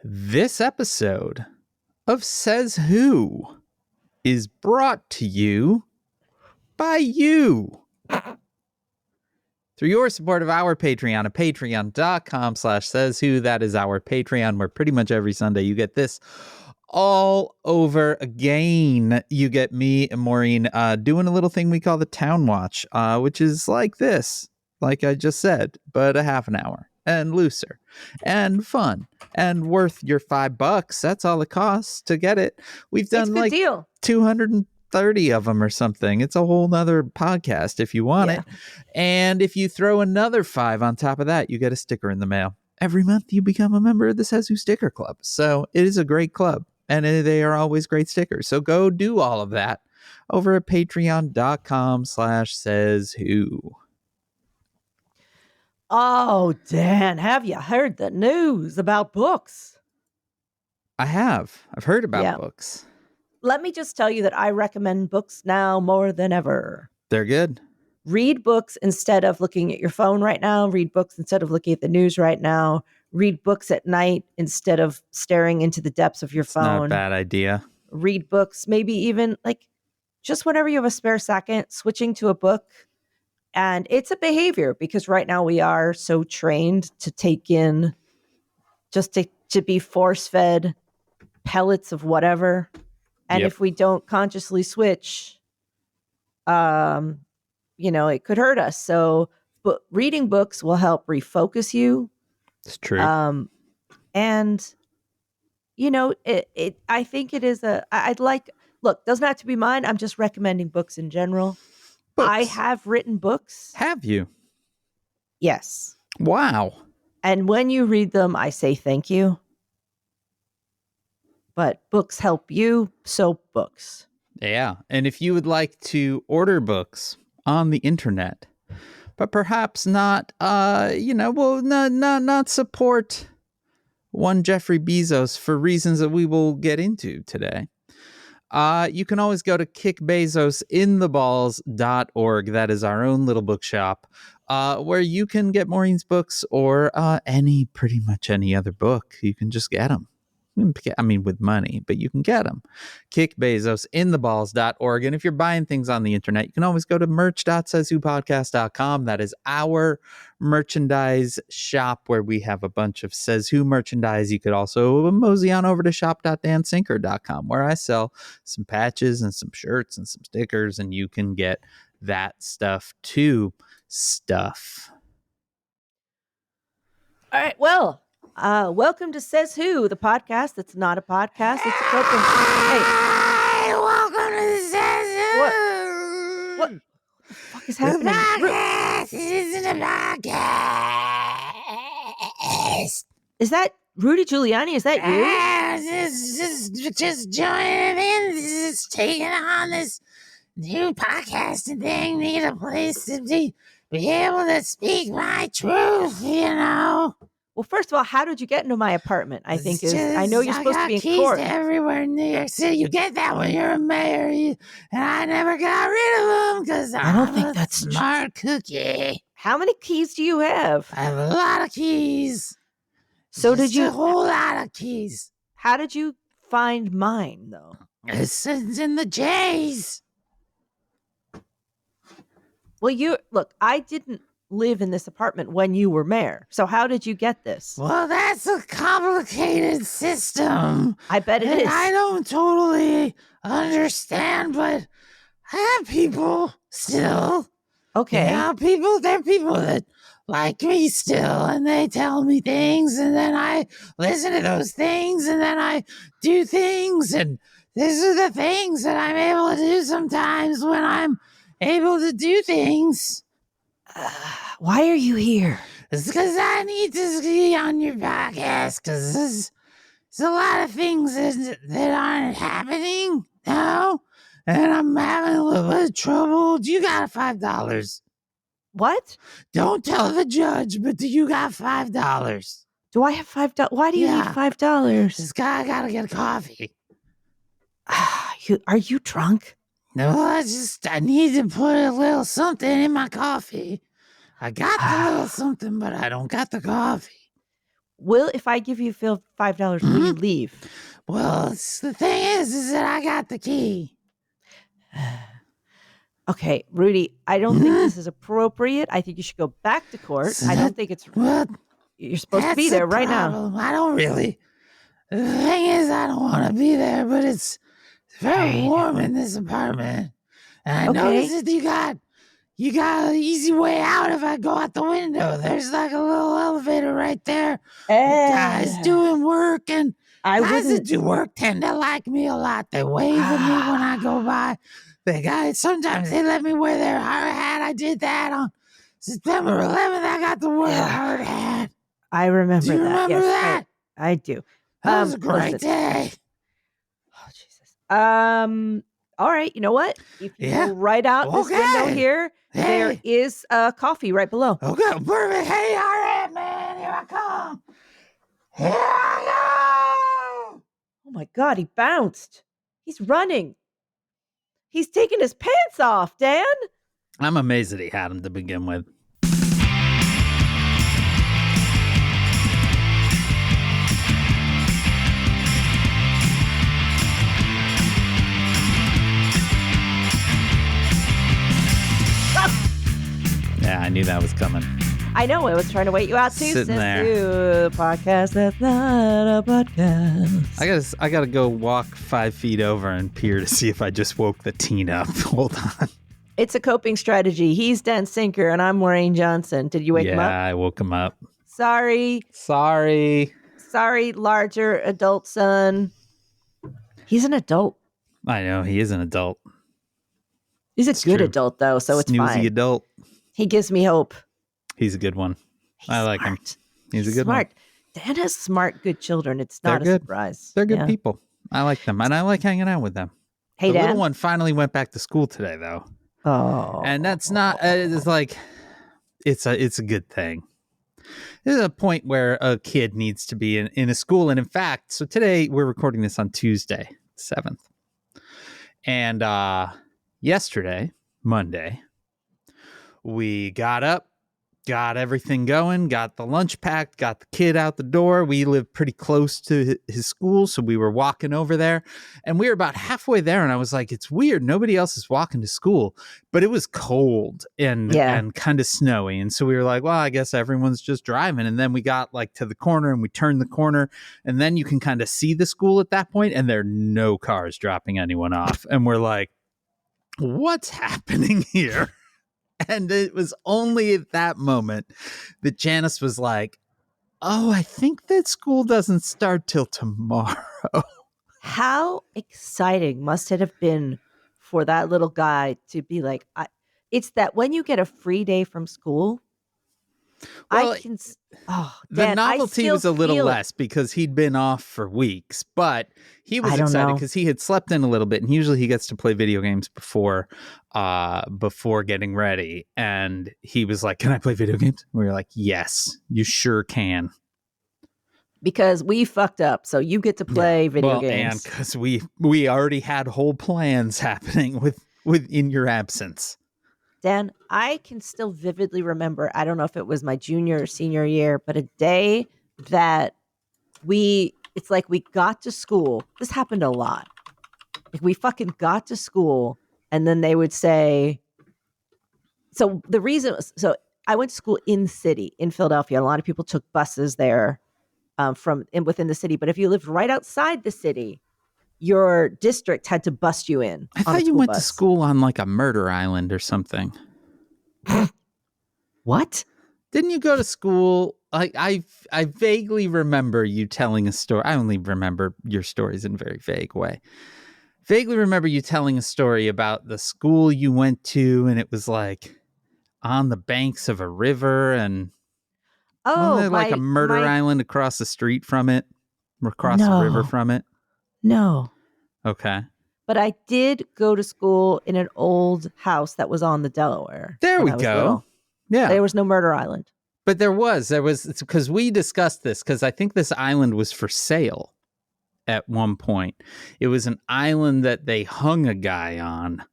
This episode of Says Who is brought to you by you. Through your support of our Patreon at patreon.com/sayswho. That is our Patreon, where pretty much every Sunday you get this all over again. You get me and Maureen doing a little thing we call the Town Watch, which is like this, like I just said, but a half an hour and looser and fun and worth your $5. That's all it costs to get it. We've done like deal. 230 of them or something. It's a whole nother podcast if you want it. And if you throw another $5 on top of that, you get a sticker in the mail. Every month you become a member of the Says Who Sticker Club. So it is a great club, and they are always great stickers. So go do all of that over at patreon.com/sayswho. Oh, Dan, have you heard the news about books? I have. I've heard about books. Let me just tell you that I recommend books now more than ever. They're good. Read books instead of looking at your phone right now. Read books instead of looking at the news right now. Read books at night instead of staring into the depths of your phone. Not a bad idea. Read books, maybe even like just whenever you have a spare second, switching to a book. And it's a behavior because right now we are so trained to take in, just to be force-fed pellets of whatever. And if we don't consciously switch, it could hurt us. So, but reading books will help refocus you. It's true. I think it is look, doesn't have to be mine. I'm just recommending books in general. Books. I have written books. Have you? Yes. Wow. And when you read them, I say thank you. But books help you, so books. Yeah. And if you would like to order books on the internet, but perhaps not, not support one Jeffrey Bezos for reasons that we will get into today, you can always go to kickbezosintheballs.org. That is our own little bookshop, where you can get Maureen's books or pretty much any other book. You can just get them. I mean, with money, but you can get them. kickbezosintheballs.org. And if you're buying things on the internet, you can always go to merch.sayswhopodcast.com. That is our merchandise shop where we have a bunch of Says Who merchandise. You could also mosey on over to shop.dansinker.com, where I sell some patches and some shirts and some stickers, and you can get that stuff too. All right, well, welcome to Says Who, the podcast that's not a podcast. It's a clip. Hey, welcome to Says Who. What the fuck is happening? The podcast isn't a podcast. Is that Rudy Giuliani? Is that you? Just joining in. This is taking on this new podcasting thing. Need a place to be able to speak my truth, Well, first of all, how did you get into my apartment? I know you're supposed to be in court. I got keys everywhere in New York City. You get that when you're a mayor. And I never got rid of them because I don't think that's smart cookie. How many keys do you have? I have a lot of keys. So Just a whole lot of keys. How did you find mine, though? It's in the J's. Well, look, I didn't live in this apartment when you were mayor. So how did you get this? Well, that's a complicated system. I bet it is. I don't totally understand, but I have people still. Okay. There are people that like me still, and they tell me things, and then I listen to those things, and then I do things, and these are the things that I'm able to do sometimes when I'm able to do things. Why are you here? It's because I need to be on your podcast, because there's a lot of things that aren't happening now, and I'm having a little bit of trouble. Do you got $5? What? Don't tell the judge, but do you got $5? Do I have $5? Why do you need $5? This guy gotta get a coffee. Are you drunk? No, I need to put a little something in my coffee. I got the little something, but I don't got the coffee. if I give you $5, will you leave? Well, the thing is that I got the key. Okay, Rudy, I don't think this is appropriate. I think you should go back to court. So I don't think it's. What? You're supposed to That's be the there right now. problem. I don't really. The thing is, I don't want to be there, but it's very warm in this apartment. And I noticed that you got an easy way out if I go out the window. There's like a little elevator right there. Guys doing work, and guys that do work tend to like me a lot. They wave at me when I go by. Sometimes they let me wear their hard hat. I did that on September 11th. I got to wear a hard hat. I remember that. Do you remember that? I do. That was a great day. Oh, Jesus. All right. You know what? If you go right out this window here, there is coffee right below. Okay, perfect. Hey, all right, man. Here I come. Here I go. Oh, my God. He bounced. He's running. He's taking his pants off, Dan. I'm amazed that he had him to begin with. Yeah, I knew that was coming. I know. I was trying to wait you out too. Sitting there. Podcast that's not a podcast. I gotta go walk 5 feet over and peer to see if I just woke the teen up. Hold on. It's a coping strategy. He's Dan Sinker and I'm Maureen Johnson. Did you wake him up? Yeah, I woke him up. Sorry, larger adult son. He's an adult. I know, he is an adult. He's a good adult, though, so it's Snoozy fine. adult. He gives me hope. He's a good one. I like him. He's a good smart. one. Dan has smart, good children. It's not They're a good. surprise. They're good people. I like them, and I like hanging out with them. Hey, the Dan. little one finally went back to school today, though. Oh, and that's not. It's like, it's a good thing. There's a point where a kid needs to be in a school, and in fact, so today we're recording this on Tuesday, 7th, and yesterday, Monday, we got up, got everything going, got the lunch packed, got the kid out the door. We live pretty close to his school, so we were walking over there, and we were about halfway there, and I was like, it's weird. Nobody else is walking to school, but it was cold and kind of snowy, and so we were like, well, I guess everyone's just driving, and then we got like to the corner, and we turned the corner, and then you can kind of see the school at that point, and there are no cars dropping anyone off, and we're like, what's happening here? And it was only at that moment that Janice was like, oh, I think that school doesn't start till tomorrow. How exciting must it have been for that little guy to be like, it's that when you get a free day from school, well, I can. Oh, the Dan, novelty was a little less because he'd been off for weeks, but he was excited because he had slept in a little bit, and usually he gets to play video games before getting ready. And he was like, "Can I play video games?" We were like, "Yes, you sure can." Because we fucked up, so you get to play video games. And because we already had whole plans happening with in your absence. Dan, I can still vividly remember, I don't know if it was my junior or senior year, but a day that it's like we got to school. This happened a lot. Like we fucking got to school and then they would say, so the reason, so I went to school in city in Philadelphia. A lot of people took buses there within the city. But if you lived right outside the city, your district had to bust you in. I thought you went to school on like a murder island or something. What? Didn't you go to school? Like I vaguely remember you telling a story. I only remember your stories in a very vague way. Vaguely remember you telling a story about the school you went to, and it was like on the banks of a river, and like a murder island across the street from it, across the river from it. No. Okay. But I did go to school in an old house that was on the Delaware. There we go. Little. Yeah. There was no murder island. But there was because we discussed this because I think this island was for sale at one point. It was an island that they hung a guy on.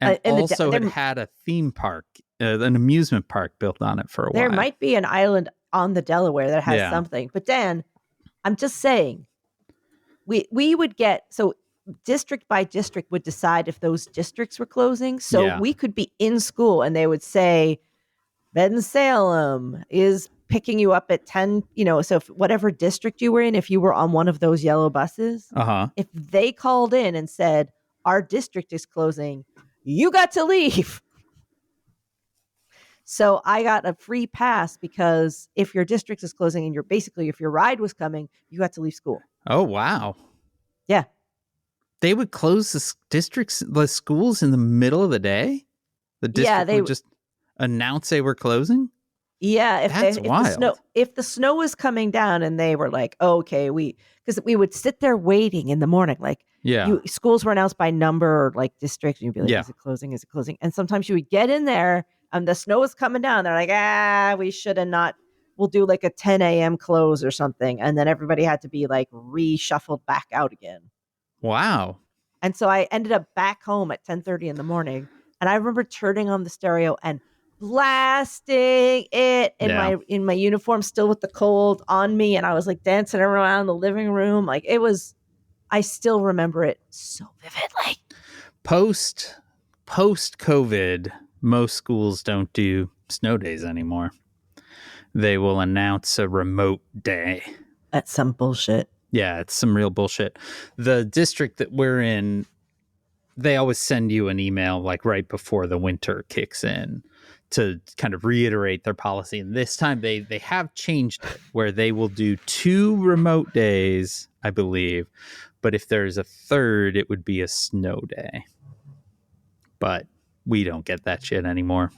And also it had a theme park, an amusement park built on it for a while. There might be an island on the Delaware that has Yeah. something. But Dan, I'm just saying, we would get, so district by district would decide if those districts were closing. So Yeah. we could be in school and they would say, Bensalem is picking you up at 10, so if whatever district you were in, if you were on one of those yellow buses, if they called in and said, our district is closing, you got to leave. So I got a free pass because if your district is closing and if your ride was coming, you had to leave school. Oh, wow. Yeah. They would close the schools in the middle of the day? The district would just announce they were closing? Yeah, That's wild. If the snow was coming down and they were like, oh, okay, because we would sit there waiting in the morning, like schools were announced by number or like district, and you'd be like, is it closing? Is it closing? And sometimes you would get in there and the snow was coming down. They're like, we should have not. We'll do like a 10 a.m. close or something, and then everybody had to be like reshuffled back out again. Wow. And so I ended up back home at 10:30 in the morning, and I remember turning on the stereo and blasting it in my uniform, still with the cold on me, and I was like dancing around the living room. Like I still remember it so vividly. Post COVID, most schools don't do snow days anymore. They will announce a remote day. That's some bullshit. Yeah, it's some real bullshit. The district that we're in, they always send you an email like right before the winter kicks in to kind of reiterate their policy. And this time they have changed it where they will do 2 remote days, I believe. But if there's a third, it would be a snow day. But we don't get that shit anymore.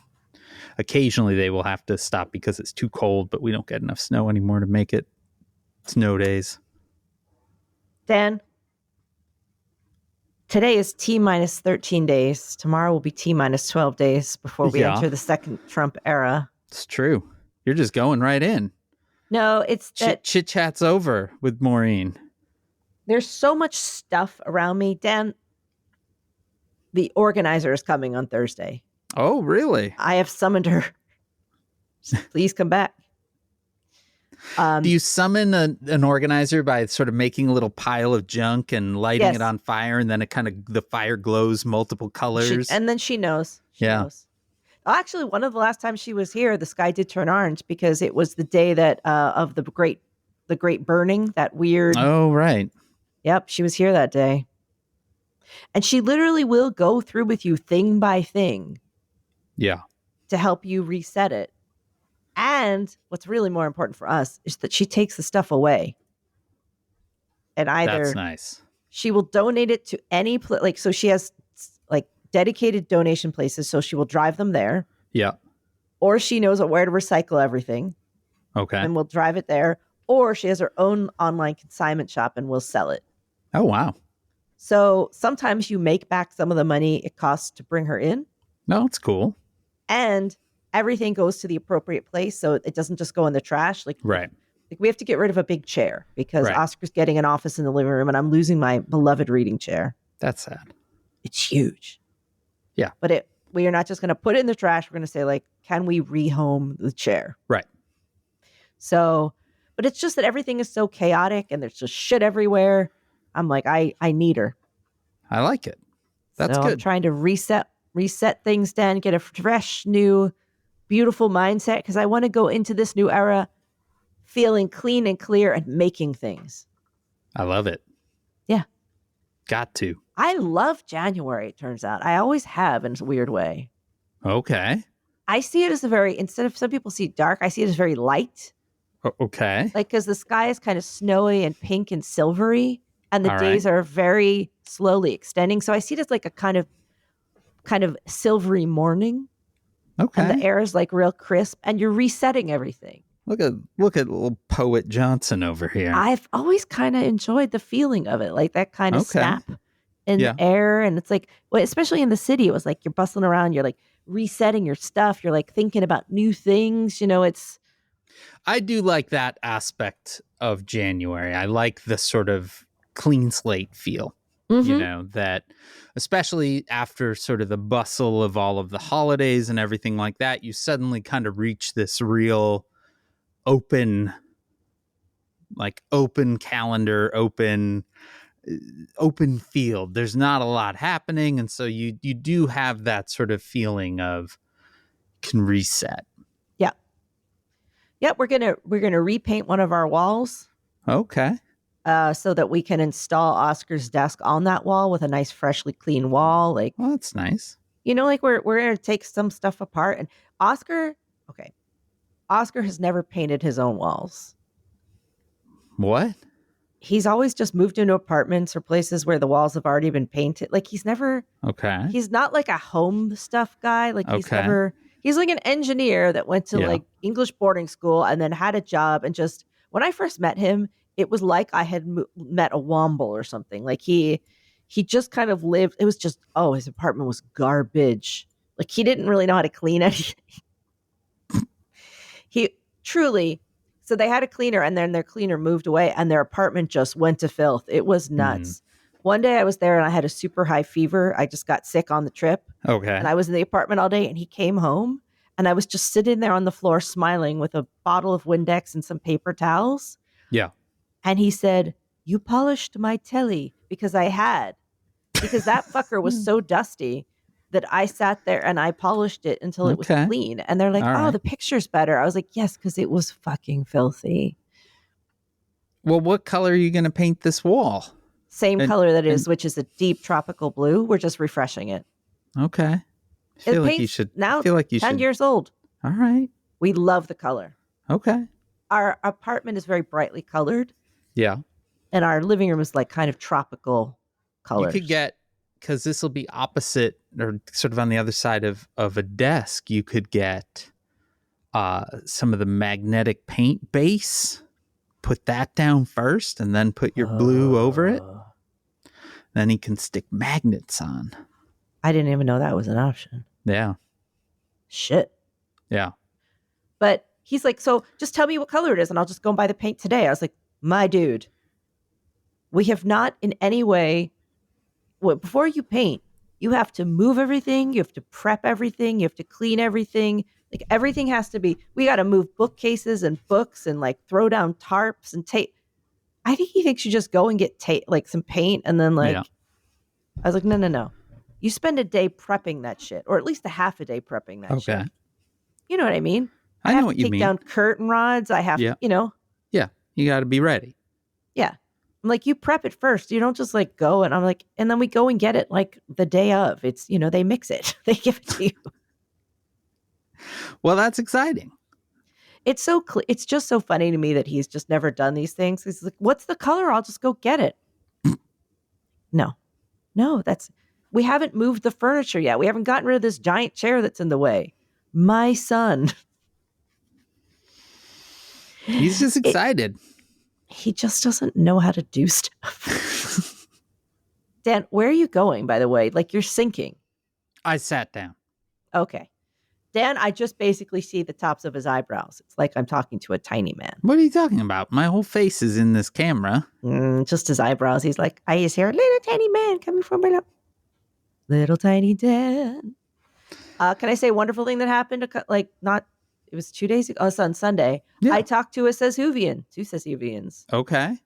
Occasionally they will have to stop because it's too cold, but we don't get enough snow anymore to make it snow days. Dan, today is T-minus 13 days. Tomorrow will be T-minus 12 days before we enter the second Trump era. It's true. You're just going right in. No, it's that chit-chat's over with Maureen. There's so much stuff around me. Dan, the organizer is coming on Thursday. Oh, really? I have summoned her. Please come back. Do you summon an organizer by sort of making a little pile of junk and lighting it on fire, and then the fire glows multiple colors? And then she knows. She knows. Actually, one of the last times she was here, the sky did turn orange because it was the day that of the great burning, that weird. Oh, right. Yep, she was here that day. And she literally will go through with you thing by thing. Yeah. To help you reset it. And what's really more important for us is that she takes the stuff away. And either that's nice. She will donate it to any place. So she has like dedicated donation places. So she will drive them there. Yeah. Or she knows where to recycle everything. Okay. And we'll drive it there. Or she has her own online consignment shop and we'll sell it. Oh, wow. So sometimes you make back some of the money it costs to bring her in. No, it's cool. And everything goes to the appropriate place, so it doesn't just go in the trash. Like we have to get rid of a big chair because Oscar's getting an office in the living room, and I'm losing my beloved reading chair. That's sad. It's huge. Yeah, but we are not just going to put it in the trash. We're going to say, like, can we rehome the chair? Right. So, but it's just that everything is so chaotic, and there's just shit everywhere. I'm like, I need her. I like it. That's good. I'm trying to reset things, then get a fresh, new, beautiful mindset because I want to go into this new era feeling clean and clear and making things. I love it. Yeah. Got to. I love January, it turns out. I always have in a weird way. Okay. I see it as instead of some people see it dark, I see it as very light. Okay. Like, because the sky is kind of snowy and pink and silvery, and the days are very slowly extending. So I see it as like a kind of silvery morning. Okay. And the air is like real crisp and you're resetting everything. Look at little Poet Johnson over here. I've always kind of enjoyed the feeling of it, like that kind of snap in the air. And it's like, well, especially in the city, it was like you're bustling around, you're like resetting your stuff, you're like thinking about new things, I do like that aspect of January. I like the sort of clean slate feel. That especially after sort of the bustle of all of the holidays and everything like that, you suddenly kind of reach this real open, like open calendar, open field. There's not a lot happening, and so you do have that sort of feeling of can reset. We're gonna repaint one of our walls Okay. so that we can install Oscar's desk on that wall with a nice freshly clean wall. Like, Well, that's nice. like we're gonna take some stuff apart. And Oscar has never painted his own walls. What? He's always just moved into apartments or places where the walls have already been painted. Like he's Okay. not like a home stuff guy. Like he's like an engineer that went to like English boarding school and then had a job. And just when I first met him, it was like I had met a Womble or something. Like he just kind of lived. It was just, his apartment was garbage. Like he didn't really know how to clean anything. He truly, so they had a cleaner and then their cleaner moved away and their apartment just went to filth. It was nuts. One day I was there and I had a super high fever. I just got sick on the trip. Okay. And I was in the apartment all day and he came home and I was just sitting there on the floor smiling with a bottle of Windex and some paper towels. Yeah. And he said, "You polished my telly," because that fucker was so dusty that I sat there and I polished it until it was clean. And they're like, All right. the picture's better. I was like, yes, because it was fucking filthy. Well, what color are you going to paint this wall? Same color that it is, which is a deep tropical blue. We're just refreshing it. Okay. I feel like you should. Now, I feel like you 10 should. years old. All right. We love the color. Okay. Our apartment is very brightly colored. Yeah. And our living room is like kind of tropical colors. You could get, because this will be opposite or sort of on the other side of a desk, you could get some of the magnetic paint base, put that down first, and then put your blue over it. Then he can stick magnets on. I didn't even know that was an option. Yeah. Shit. Yeah. But he's like, so just tell me what color it is and I'll just go and buy the paint today. I was like, my dude, we have not in any way, before you paint, you have to move everything. You have to prep everything. You have to clean everything. Like everything has to be, we got to move bookcases and books and like throw down tarps and tape. I think he thinks you just go and get like some paint and then like, I was like, no. You spend a day prepping that shit, or at least a half a day prepping that shit. You know what I mean? I know what you mean. Take down curtain rods. I have to, Yeah. You got to be ready. Yeah. I'm like, you prep it first. You don't just like go. And I'm like, and then we go and get it like the day of. It's, they mix it. They give it to you. Well, that's exciting. It's it's just so funny to me that he's just never done these things. He's like, what's the color? I'll just go get it. No, we haven't moved the furniture yet. We haven't gotten rid of this giant chair that's in the way. My son. He's just excited. He just doesn't know how to do stuff. Dan, where are you going, by the way? Like you're sinking. I sat down. Okay. Dan, I just basically see the tops of his eyebrows. It's like I'm talking to a tiny man. What are you talking about? My whole face is in this camera. Just his eyebrows. He's like, I just hear a little tiny man coming from below. Little tiny Dan. Can I say a wonderful thing that happened? It was 2 days ago. On Sunday. Yeah. I talked to a SaysWhovian. Two SaysWhovians. Okay.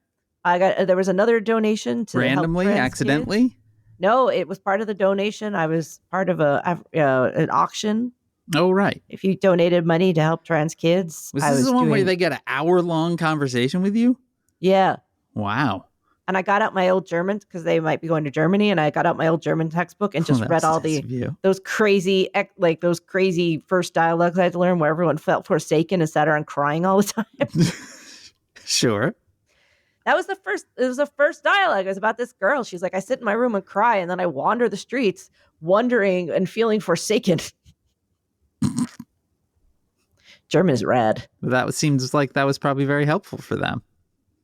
There was another donation to randomly, help trans accidentally. kids. No, it was part of the donation. I was part of an auction. Oh, right. If you donated money to help trans kids. Was this the one where they get an hour-long conversation with you? Yeah. Wow. And I got out my old German because they might be going to Germany. And I got out my old German textbook and just read all those crazy first dialogues I had to learn where everyone felt forsaken and sat around crying all the time. Sure. It was the first dialogue. It was about this girl. She's like, I sit in my room and cry. And then I wander the streets wondering and feeling forsaken. German is rad. That seems like that was probably very helpful for them.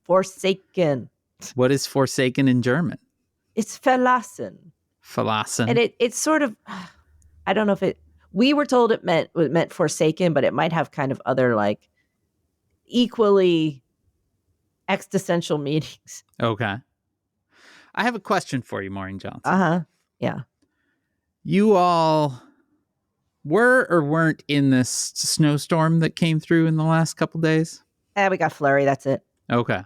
Forsaken. What is forsaken in German? It's verlassen. Verlassen. And it's sort of, I don't know if we were told it meant forsaken, but it might have kind of other like equally existential meanings. Okay. I have a question for you, Maureen Johnson. Uh-huh. Yeah. You all were or weren't in this snowstorm that came through in the last couple days? We got flurry. That's it. Okay.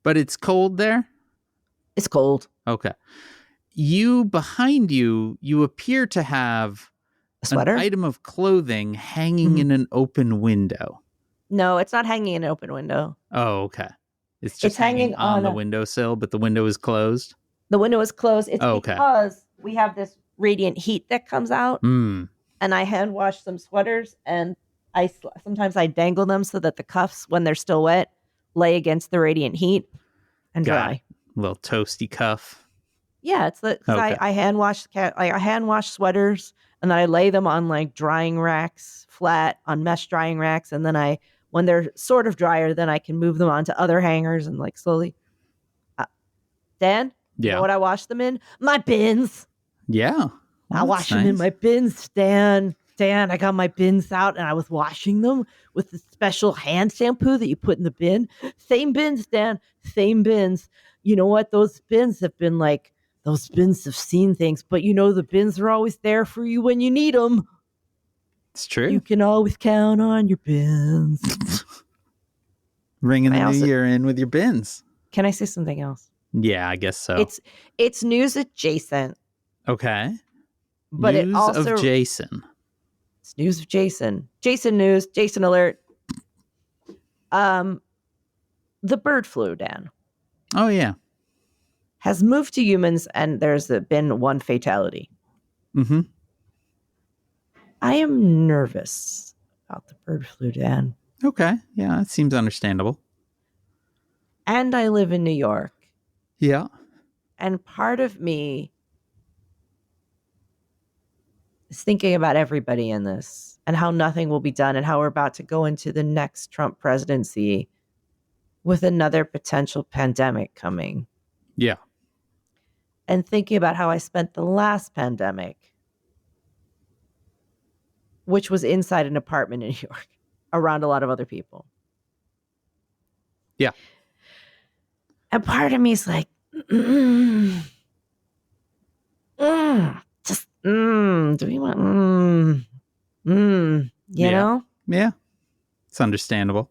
But it's cold there? It's cold. Okay. Behind you appear to have A sweater? an item of clothing hanging in an open window. No, it's not hanging in an open window. Oh, okay. It's just hanging on the on windowsill, but the window is closed. The window is closed. It's okay. because we have this radiant heat that comes out, and I hand wash some sweaters, and sometimes I dangle them so that the cuffs, when they're still wet, lay against the radiant heat and dry. A little toasty cuff. Yeah, it's because I hand wash sweaters, and then I lay them on like drying racks, flat on mesh drying racks, and then when they're sort of drier, then I can move them onto other hangers and like slowly. Dan, you know what I wash them in? My bins. Yeah. I wash them in my bins, Dan. Dan, I got my bins out and I was washing them with the special hand shampoo that you put in the bin. Same bins, Dan. Same bins. You know what? Those bins have seen things, but the bins are always there for you when you need them. It's true. You can always count on your bins. Ringing the new year in with your bins. Can I say something else? Yeah, I guess so. It's news adjacent. Okay. But news it also of Jason. It's news of Jason. Jason news. Jason alert. The bird flu, Dan. Oh yeah. Has moved to humans, and there's been one fatality. Mm-hmm. I am nervous about the bird flu, Dan. Okay. Yeah, that seems understandable. And I live in New York. Yeah. And part of me is thinking about everybody in this and how nothing will be done and how we're about to go into the next Trump presidency with another potential pandemic coming. Yeah. And thinking about how I spent the last pandemic, which was inside an apartment in New York, around a lot of other people. Yeah. And part of me is like, do we want, you know? Yeah. It's understandable.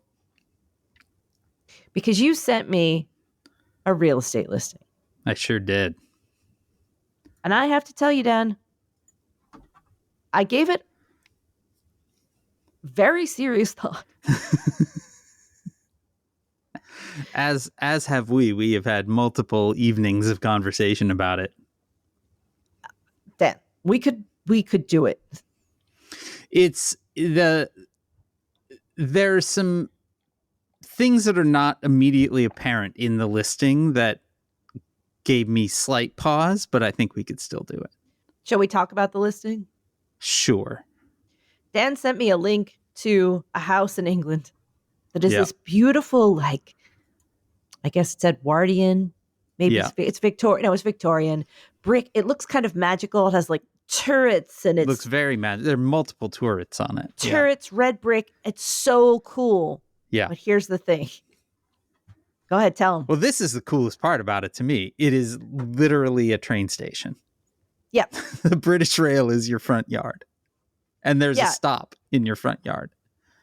Because you sent me a real estate listing. I sure did. And I have to tell you, Dan, I gave it very serious thought. As have we. We have had multiple evenings of conversation about it. Dan, we could do it. There's some things that are not immediately apparent in the listing that gave me slight pause, but I think we could still do it. Shall we talk about the listing? Sure. Dan sent me a link to a house in England that is this beautiful, like, I guess it's Edwardian. Maybe it's Victorian. No, it's Victorian brick. It looks kind of magical. It has like turrets and it looks very magical. There are multiple turrets on it. Turrets, red brick. It's so cool. Yeah. But here's the thing. Go ahead, tell them. Well, this is the coolest part about it to me. It is literally a train station. Yep. The British Rail is your front yard. And there's a stop in your front yard.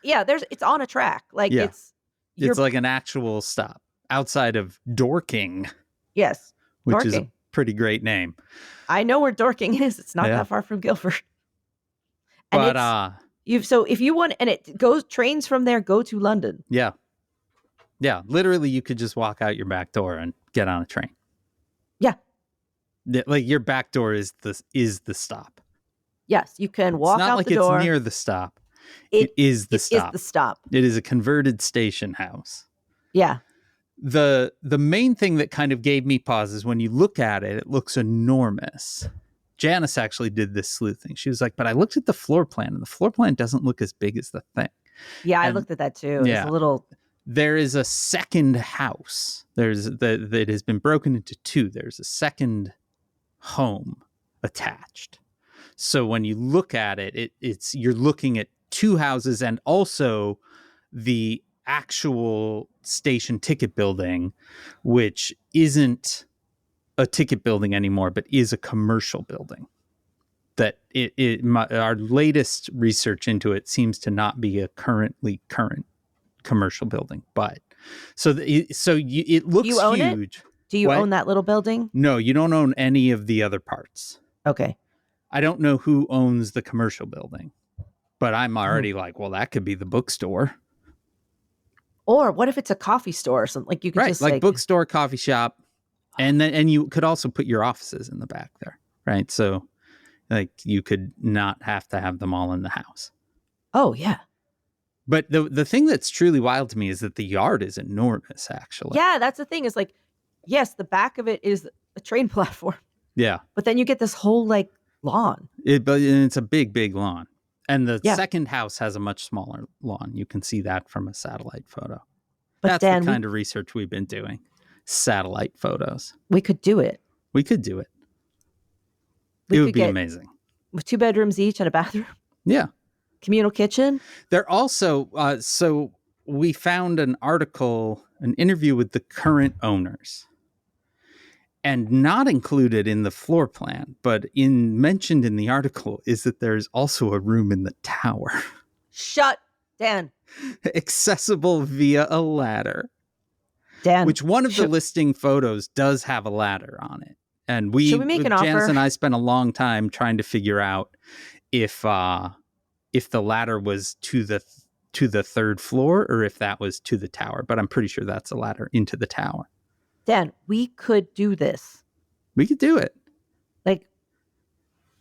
Yeah, it's on a track. Like it's like an actual stop outside of Dorking. Yes. Which Dorking is a pretty great name. I know where Dorking is. It's not that far from Guildford. And but so if you want, and it goes, trains from there go to London. Yeah. Yeah. Literally you could just walk out your back door and get on a train. Yeah. Like your back door is the stop. Yes, you can walk out like the door. It's near the stop. It is the stop. It is the stop. It is a converted station house. Yeah. The main thing that kind of gave me pause is when you look at it, it looks enormous. Janice actually did this sleuthing. She was like, but I looked at the floor plan and the floor plan doesn't look as big as the thing. Yeah, I looked at that too. It's a little. There is a second house. That has been broken into two. There's a second home attached. So when you look at it, you're looking at two houses and also the actual station ticket building, which isn't a ticket building anymore, but is a commercial building. that our latest research into it seems to not be a current commercial building, but it looks You own it? huge. Do you What? own that little building? No, you don't own any of the other parts. Okay. I don't know who owns the commercial building, but I'm already like, well, that could be the bookstore. Or what if it's a coffee store or something? Like you could Right, just like bookstore, coffee shop, and you could also put your offices in the back there, right? So like you could not have to have them all in the house. Oh yeah. But the thing that's truly wild to me is that the yard is enormous, actually. Yeah, that's the thing. Is like, yes, the back of it is a train platform. Yeah. But then you get this whole like lawn. But it's a big lawn. And the Yeah. second house has a much smaller lawn. You can see that from a satellite photo. But That's Dan, the kind of research we've been doing. Satellite photos. we could do it. We could do it. We It could would be get amazing. with 2 bedrooms each and a bathroom, Yeah. communal kitchen. They're also, so we found an interview with the current owners. And not included in the floor plan, but mentioned in the article is that there's also a room in the tower. Shut, Dan. Accessible via a ladder. Dan. Which one of the listing photos does have a ladder on it. And Should we make an Janice offer? and I spent a long time trying to figure out if the ladder was to the third floor or if that was to the tower. But I'm pretty sure that's a ladder into the tower. Dan, we could do this. We could do it. Like,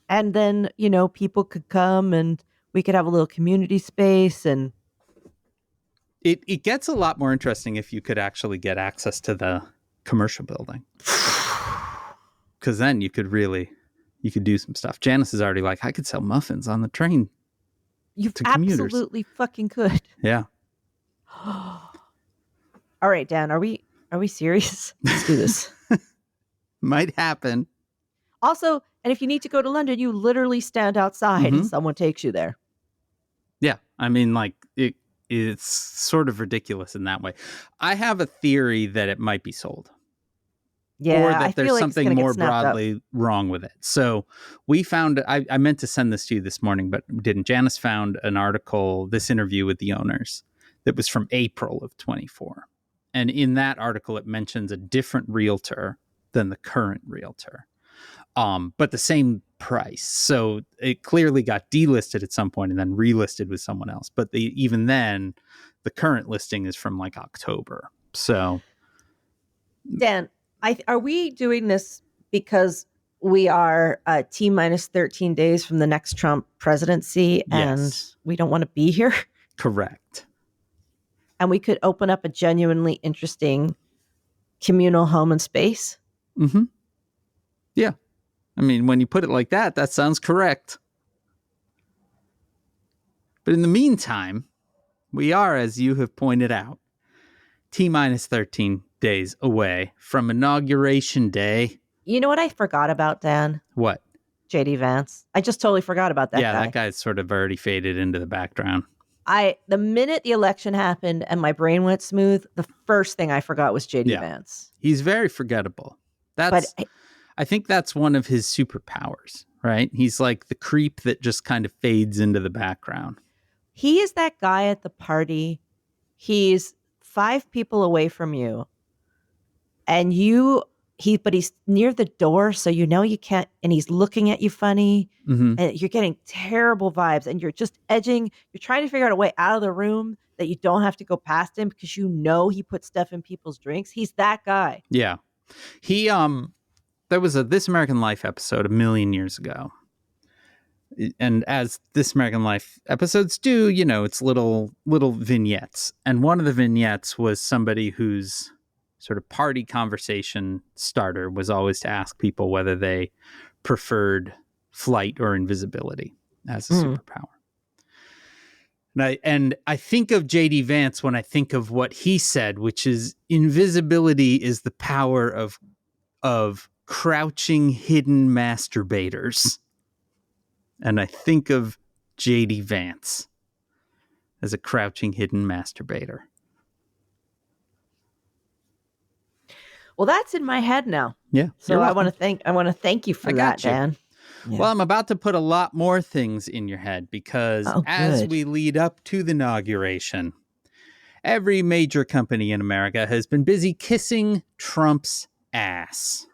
and then, people could come and we could have a little community space and It gets a lot more interesting if you could actually get access to the commercial building. Because then you could do some stuff. Janice is already like, I could sell muffins on the train. You to commuters. absolutely fucking could. Yeah. All right, Dan, are we serious? Let's do this. Might happen. Also, and if you need to go to London, you literally stand outside and someone takes you there. Yeah. I mean, like, it's sort of ridiculous in that way. I have a theory that it might be sold. Yeah, or that I there's feel like something it's gonna more get snapped broadly wrong with it. So we found, I meant to send this to you this morning, but didn't. Janice found an article, this interview with the owners, that was from April of 24. And in that article, it mentions a different realtor than the current realtor, but the same price. So it clearly got delisted at some point and then relisted with someone else. But even then, the current listing is from like October. So, Dan, are we doing this because we are T minus 13 days from the next Trump presidency and Yes. we don't want to be here? correct. And we could open up a genuinely interesting communal home and space? Mm-hmm. Yeah. I mean, when you put it like that, that sounds correct. But in the meantime, we are, as you have pointed out, T minus 13 days away from Inauguration Day. You know what I forgot about, Dan? What? JD Vance. I just totally forgot about that guy. That guy's sort of already faded into the background. The minute the election happened and my brain went smooth, the first thing I forgot was JD Vance. He's very forgettable. I think that's one of his superpowers, right? He's like the creep that just kind of fades into the background. He is that guy at the party. He's 5 people away from you. And but he's near the door, so you can't, and he's looking at you funny, Mm-hmm. and you're getting terrible vibes, and you're just you're trying to figure out a way out of the room that you don't have to go past him because he puts stuff in people's drinks. He's that guy. Yeah. He, there was a This American Life episode 1,000,000 years ago. And as This American Life episodes do, it's little vignettes. And one of the vignettes was somebody whose sort of party conversation starter was always to ask people whether they preferred flight or invisibility as a superpower. And I think of JD Vance when I think of what he said, which is invisibility is the power of crouching hidden masturbators. And I think of JD Vance as a crouching hidden masturbator. Well, that's in my head now. Yeah. So I want to thank you for that, got you. Dan. Yeah. Well, I'm about to put a lot more things in your head because Oh, as good. we lead up to the inauguration, every major company in America has been busy kissing Trump's ass.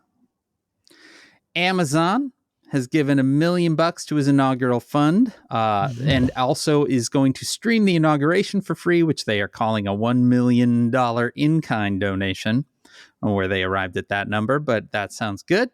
Amazon has given $1 million to his inaugural fund, and also is going to stream the inauguration for free, which they are calling a $1 million in-kind donation. I don't know where they arrived at that number, but that sounds good.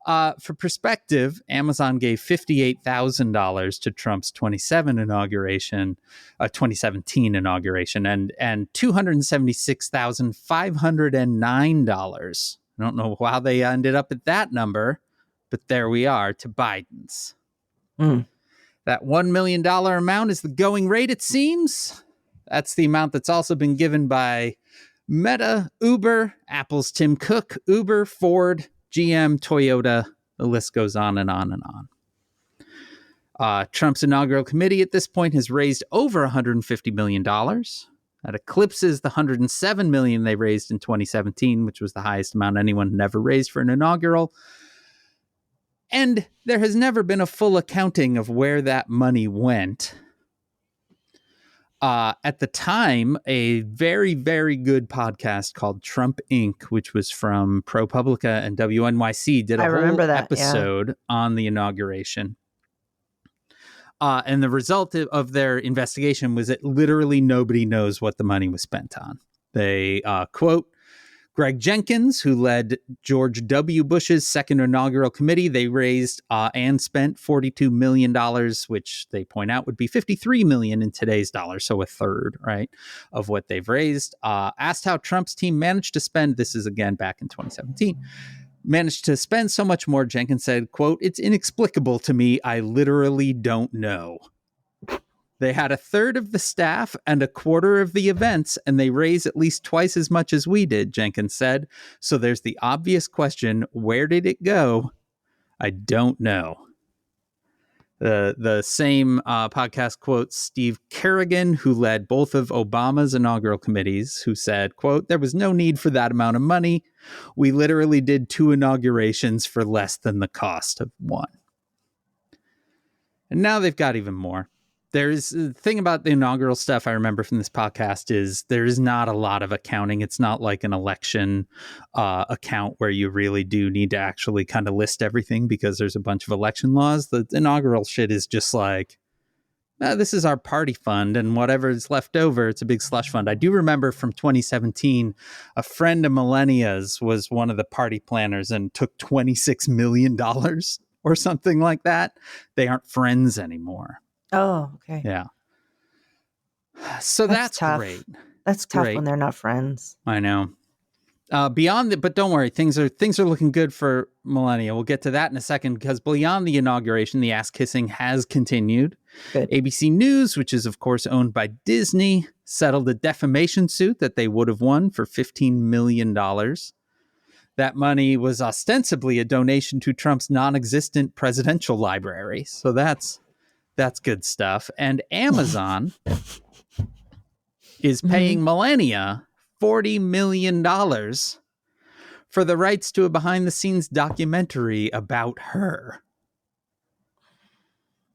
For perspective, Amazon gave $58,000 to Trump's 2017 inauguration, and $276,509. I don't know how they ended up at that number, but there we are, to Biden's. That $1 million amount is the going rate, it seems. That's the amount that's also been given by Meta, Uber, Apple's Tim Cook, Uber, Ford, GM, Toyota. The list goes on and on and on. Trump's inaugural committee at this point has raised over $150 million. That eclipses the $107 million they raised in 2017, which was the highest amount anyone had ever raised for an inaugural. And there has never been a full accounting of where that money went. At the time, a very, very good podcast called Trump Inc., which was from ProPublica and WNYC, did a whole episode on the inauguration. And the result of their investigation was that literally nobody knows what the money was spent on. They quote Greg Jenkins, who led George W. Bush's second inaugural committee. They raised and spent $42 million, which they point out would be $53 million in today's dollars, so a third, right, of what they've raised. Asked how Trump's team managed to spend, this is again back in 2017, managed to spend so much more, Jenkins said, quote, "It's inexplicable to me. I literally don't know." They had a third of the staff and a quarter of the events, and they raise at least twice as much as we did, Jenkins said. So there's the obvious question, where did it go? I don't know. The same podcast quotes Steve Kerrigan, who led both of Obama's inaugural committees, who said, quote, "There was no need for that amount of money. We literally did 2 inaugurations for less than the cost of one." And now they've got even more. There's the thing about the inaugural stuff I remember from this podcast is there is not a lot of accounting. It's not like an election account where you really do need to actually kind of list everything because there's a bunch of election laws. The inaugural shit is just like, this is our party fund, and whatever is left over, it's a big slush fund. I do remember from 2017, a friend of Millennia's was one of the party planners and took $26 million or something like that. They aren't friends anymore. Oh, okay. Yeah. So that's tough. great. That's tough when they're not friends. I know. Beyond but don't worry, things are looking good for Melania. We'll get to that in a second because beyond the inauguration, the ass kissing has continued. Good. ABC News, which is of course owned by Disney, settled a defamation suit that they would have won for $15 million. That money was ostensibly a donation to Trump's non-existent presidential library. So that's good stuff. And Amazon is paying Melania $40 million for the rights to a behind-the-scenes documentary about her.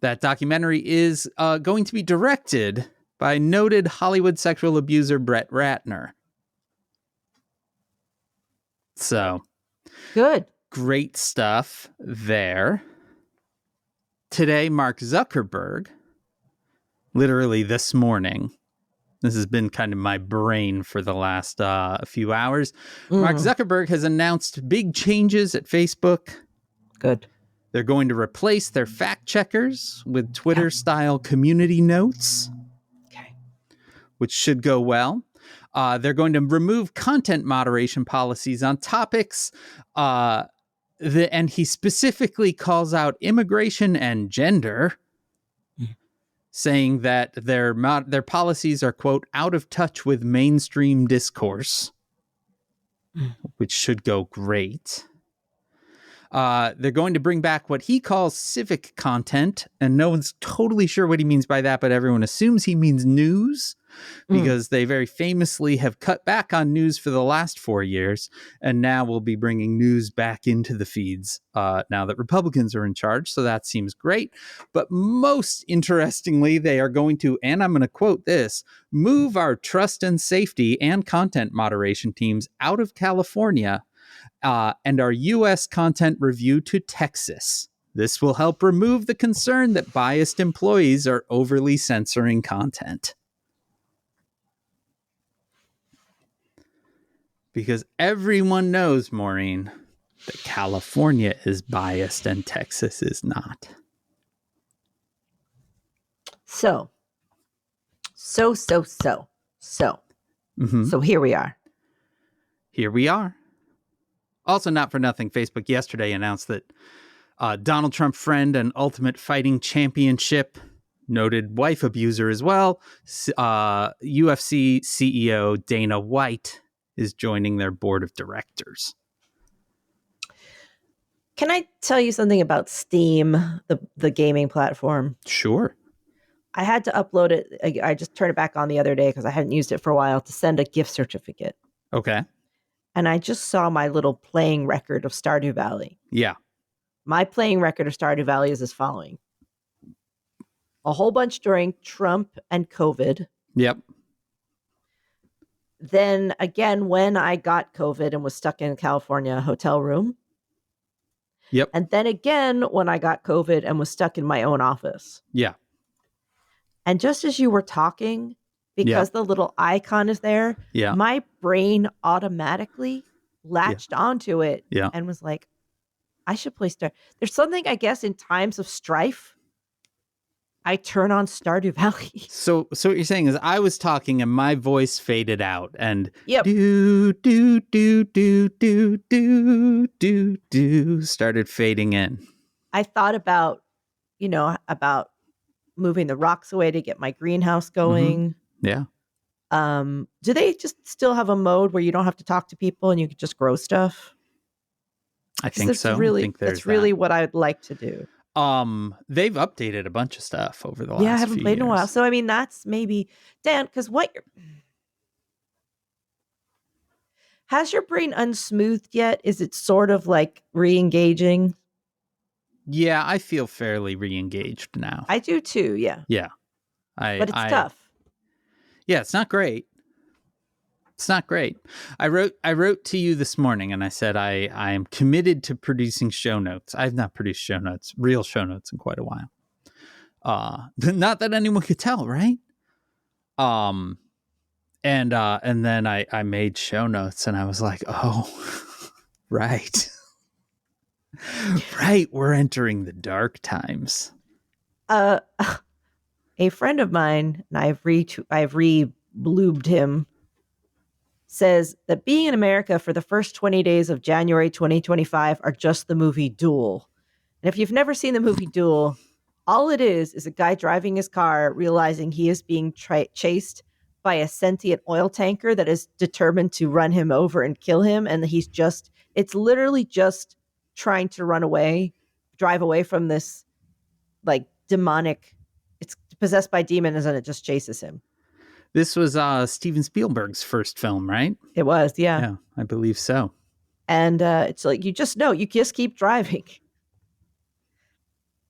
That documentary is going to be directed by noted Hollywood sexual abuser Brett Ratner. So, good. Great stuff there. Today, Mark Zuckerberg, literally this morning, this has been kind of my brain for the last few hours. Mark Zuckerberg has announced big changes at Facebook. Good. They're going to replace their fact checkers with Twitter-style community notes, which should go well. They're going to remove content moderation policies on topics. And he specifically calls out immigration and gender, saying that their policies are, quote, out of touch with mainstream discourse, which should go great. They're going to bring back what he calls civic content, and no one's totally sure what he means by that, but everyone assumes he means news. because they very famously have cut back on news for the last 4 years, and now will be bringing news back into the feeds now that Republicans are in charge. So that seems great. But most interestingly, they are going to, and I'm going to quote this, move our trust and safety and content moderation teams out of California and our U.S. content review to Texas. This will help remove the concern that biased employees are overly censoring content. Because everyone knows, Maureen, that California is biased and Texas is not. So Mm-hmm. So here we are. Here we are. Also, not for nothing, Facebook yesterday announced that Donald Trump friend and Ultimate Fighting Championship, noted wife abuser as well, UFC CEO Dana White is joining their board of directors. Can I tell you something about Steam, the gaming platform? Sure. I had to upload it. I just turned it back on the other day because I hadn't used it for a while to send a gift certificate. Okay. And I just saw my little playing record of Stardew Valley. Yeah. My playing record of Stardew Valley is as following. A whole bunch during Trump and COVID. Yep. Then again, when I got COVID and was stuck in a California hotel room. Yep. And then again, when I got COVID and was stuck in my own office. Yeah. And just as you were talking, because the little icon is there, my brain automatically latched onto it and was like, I should play Star. There's something, I guess, in times of strife, I turn on Stardew Valley. So what you're saying is I was talking and my voice faded out and do started fading in. I thought about, about moving the rocks away to get my greenhouse going. Mm-hmm. Yeah. Do they just still have a mode where you don't have to talk to people and you can just grow stuff? I think so. Really, I think that's really what I'd like to do. They've updated a bunch of stuff over the last I haven't played in a while. So, I mean, that's maybe, Dan, because has your brain unsmoothed yet? Is it sort of like re-engaging? Yeah, I feel fairly re-engaged now. I do too, yeah. Yeah. But it's tough. Yeah, it's not great. It's not great. I wrote to you this morning and I said I am committed to producing show notes. I have not produced real show notes in quite a while. Not that anyone could tell, right? And then I made show notes and I was like, oh, right. Right, we're entering the dark times. A friend of mine, and I've re-bloobed him, says that being in America for the first 20 days of January 2025 are just the movie Duel. And if you've never seen the movie Duel, all it is a guy driving his car realizing he is being chased by a sentient oil tanker that is determined to run him over and kill him. And it's literally just trying to drive away from this like demonic, it's possessed by demons and it just chases him. This was Steven Spielberg's first film, right? It was, yeah. Yeah, I believe so. And it's like, you just keep driving.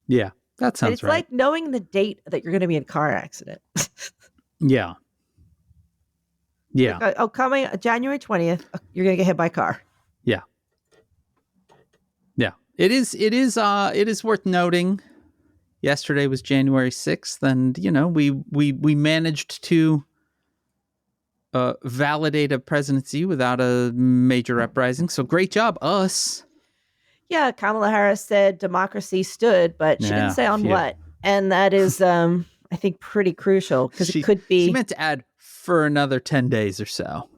Yeah, that sounds right. It's like knowing the date that you're going to be in a car accident. Yeah. Yeah. Like, coming January 20th, you're going to get hit by a car. Yeah. Yeah. It is worth noting. Yesterday was January 6th, and we managed to validate a presidency without a major uprising. So great job, us. Yeah, Kamala Harris said democracy stood, but she didn't say on what. And that is, I think, pretty crucial because it could be. She meant to add for another 10 days or so.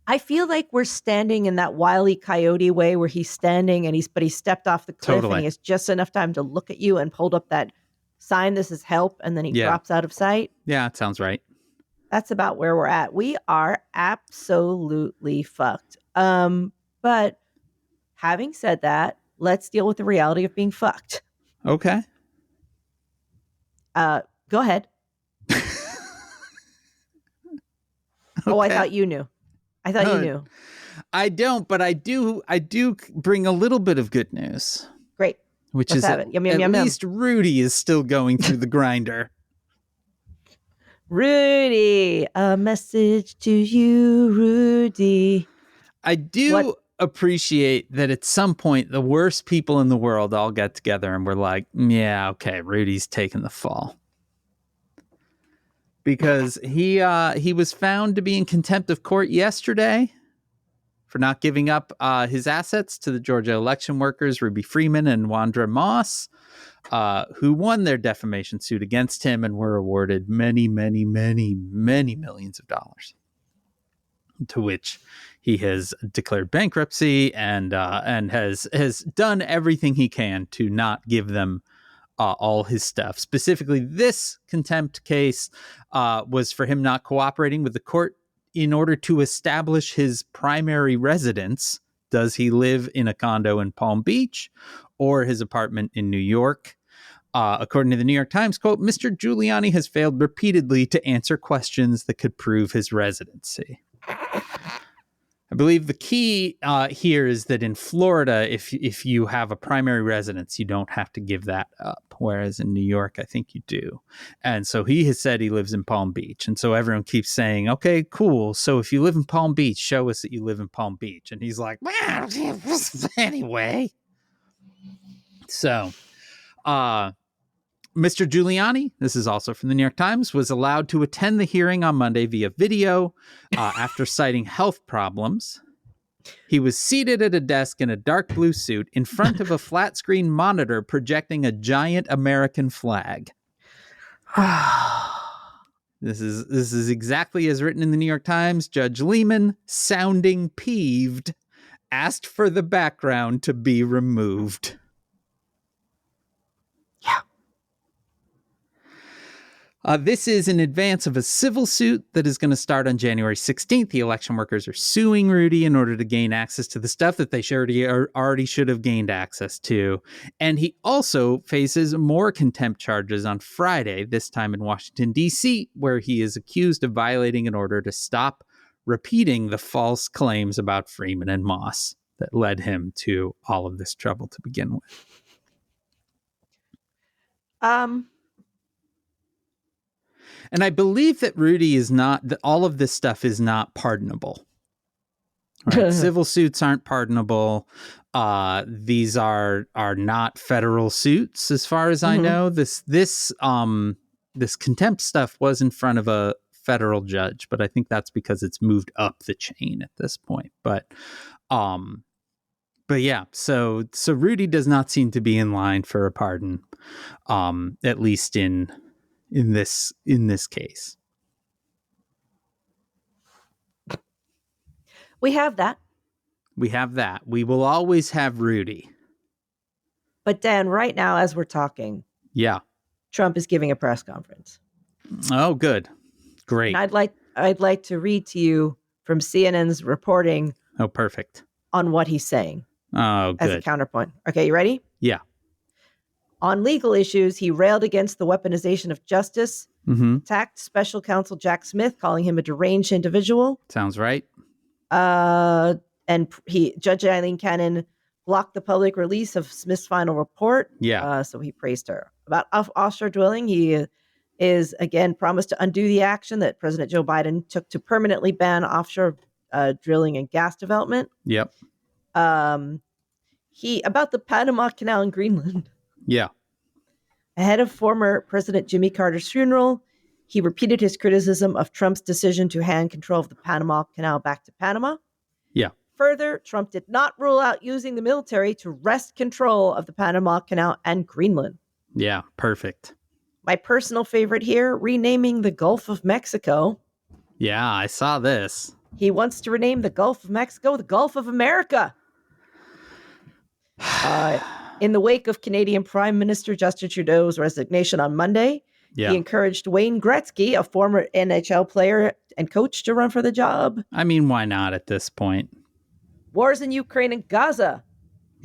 I feel like we're standing in that Wile E. Coyote way where he's standing and he stepped off the cliff and he has just enough time to look at you and hold up that sign, this is help, and then he drops out of sight. Yeah, it sounds right. That's about where we're at. We are absolutely fucked. But having said that, let's deal with the reality of being fucked. Okay. Go ahead. Oh, I Okay. thought you knew. I thought you No. knew. I don't, but I do bring a little bit of good news, Great. which Let's is have at, it. Yum, yum, at yum, yum. least Rudy is still going through the grinder. Rudy, a message to you, Rudy. I do What? appreciate that at some point the worst people in the world all get together and we're like, yeah, okay, Rudy's taking the fall. Because he was found to be in contempt of court yesterday for not giving up his assets to the Georgia election workers, Ruby Freeman and Wandra Moss, who won their defamation suit against him and were awarded many, many, many, many millions of dollars. To which he has declared bankruptcy and has done everything he can to not give them all his stuff. Specifically, this contempt case was for him not cooperating with the court in order to establish his primary residence. Does he live in a condo in Palm Beach or his apartment in New York? According to the New York Times, quote, Mr. Giuliani has failed repeatedly to answer questions that could prove his residency. I believe the key here is that in Florida, if you have a primary residence, you don't have to give that up. Whereas in New York, I think you do. And so he has said he lives in Palm Beach. And so everyone keeps saying, okay, cool. So if you live in Palm Beach, show us that you live in Palm Beach. And he's like, well, anyway. So, Mr. Giuliani, this is also from the New York Times, was allowed to attend the hearing on Monday via video after citing health problems. He was seated at a desk in a dark blue suit in front of a flat screen monitor projecting a giant American flag. This is exactly as written in the New York Times. Judge Lehman, sounding peeved, asked for the background to be removed. Yeah. This is in advance of a civil suit that is going to start on January 16th. The election workers are suing Rudy in order to gain access to the stuff that they already should have gained access to. And he also faces more contempt charges on Friday, this time in Washington, D.C., where he is accused of violating an order to stop repeating the false claims about Freeman and Moss that led him to all of this trouble to begin with. And I believe that Rudy is not, that all of this stuff is not pardonable. Right? Civil suits aren't pardonable. These are not federal suits, as far as I know. This contempt stuff was in front of a federal judge, but I think that's because it's moved up the chain at this point. But yeah, so Rudy does not seem to be in line for a pardon, at least in this case. We have that. We will always have Rudy. But Dan, right now, as we're talking, yeah, Trump is giving a press conference. Oh, good. Great. And I'd like to read to you from CNN's reporting. Oh, perfect. On what he's saying. Oh, good. As a counterpoint. Okay, you ready? Yeah. On legal issues, he railed against the weaponization of justice, attacked special counsel Jack Smith, calling him a deranged individual. Sounds right. And Judge Eileen Cannon blocked the public release of Smith's final report. Yeah. So he praised her. About offshore drilling, he is again promised to undo the action that President Joe Biden took to permanently ban offshore drilling and gas development. Yep. About the Panama Canal in Greenland. Yeah. Ahead of former President Jimmy Carter's funeral, he repeated his criticism of Trump's decision to hand control of the Panama Canal back to Panama. Yeah. Further, Trump did not rule out using the military to wrest control of the Panama Canal and Greenland. Yeah, perfect. My personal favorite here, renaming the Gulf of Mexico. Yeah, I saw this. He wants to rename the Gulf of Mexico the Gulf of America. In the wake of Canadian Prime Minister Justin Trudeau's resignation on Monday, he encouraged Wayne Gretzky, a former NHL player and coach, to run for the job. I mean, why not at this point? Wars in Ukraine and Gaza.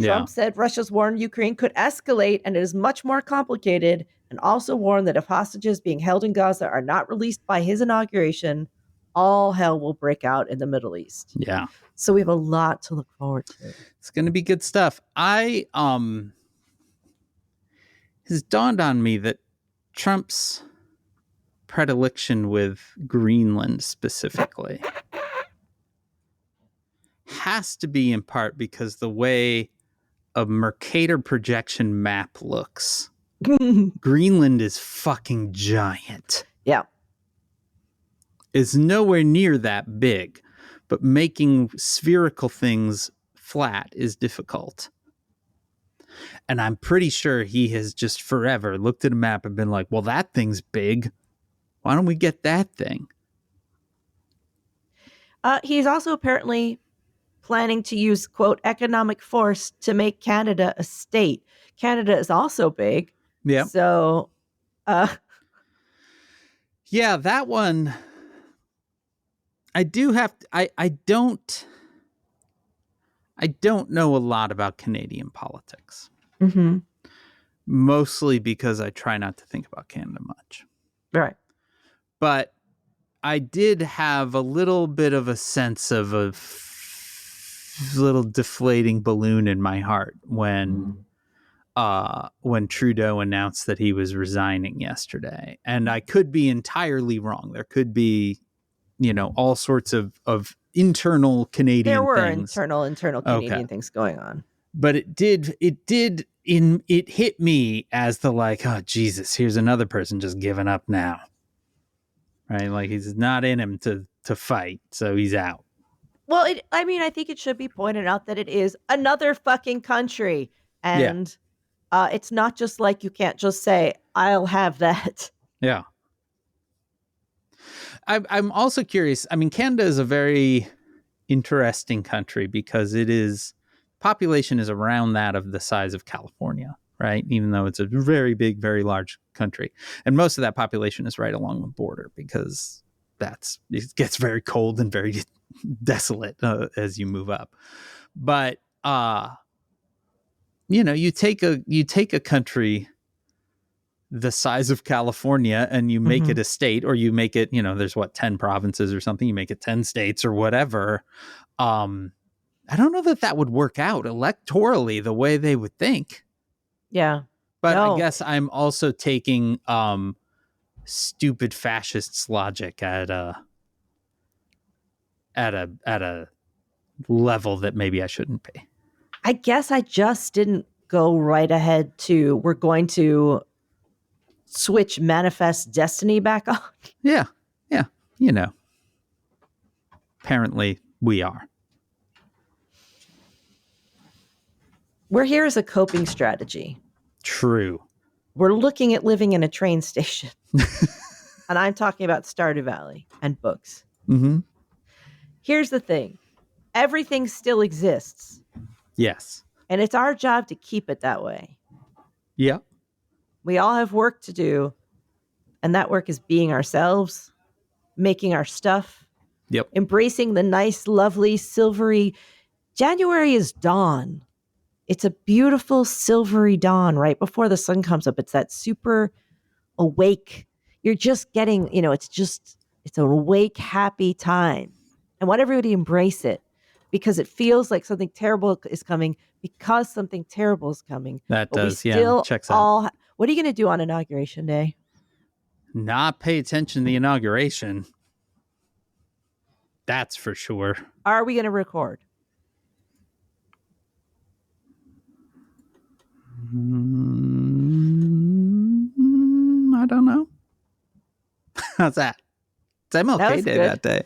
Trump said Russia's war in Ukraine could escalate and it is much more complicated, and also warned that if hostages being held in Gaza are not released by his inauguration, all hell will break out in the Middle East. Yeah. So we have a lot to look forward to. It's going to be good stuff. Has dawned on me that Trump's predilection with Greenland specifically has to be in part because the way a Mercator projection map looks. Greenland is fucking giant. Yeah. It's nowhere near that big, but making spherical things flat is difficult. And I'm pretty sure he has just forever looked at a map and been like, well, that thing's big. Why don't we get that thing? He's also apparently planning to use, quote, economic force to make Canada a state. Canada is also big. Yeah. So, yeah, that one, I do have to, I don't know a lot about Canadian politics. mm-hmm. Mostly because I try not to think about Canada much. Right. But I did have a little bit of a sense of a little deflating balloon in my heart when Trudeau announced that he was resigning yesterday. And I could be entirely wrong. There could be, all sorts of internal Canadian There were things. internal Canadian things going on. But it hit me as the like, oh, Jesus, here's another person just giving up now. Right? Like he's not in him to fight, so he's out. Well, I think it should be pointed out that it is another fucking country. And it's not just like you can't just say, I'll have that. Yeah. I'm also curious. I mean, Canada is a very interesting country because population is around that of the size of California, right? Even though it's a very big, very large country. And most of that population is right along the border because it gets very cold and very desolate as you move up. But, you take a country the size of California and you make it a state, or you make it, there's 10 provinces or something, you make it 10 states or whatever. I don't know that would work out electorally the way they would think. Yeah. But No. I guess I'm also taking stupid fascists logic at a level that maybe I shouldn't be. I guess I just didn't go right ahead to we're going to switch manifest destiny back on. Yeah. Apparently we are. We're here as a coping strategy. True. We're looking at living in a train station. And I'm talking about Stardew Valley and books. Mm-hmm. Here's the thing. Everything still exists. Yes. And it's our job to keep it that way. Yeah. We all have work to do. And that work is being ourselves, making our stuff. Yep. Embracing the nice, lovely, silvery. January is dawn. It's a beautiful silvery dawn right before the sun comes up. It's that super awake. You're just getting, it's an awake, happy time. I want everybody to embrace it because it feels like something terrible is coming because something terrible is coming. That But does, we yeah. still Checks out. what are you going to do on Inauguration Day? Not pay attention to the inauguration. That's for sure. Are we going to record? I don't know. How's that? It's MLK That was Day good. that day.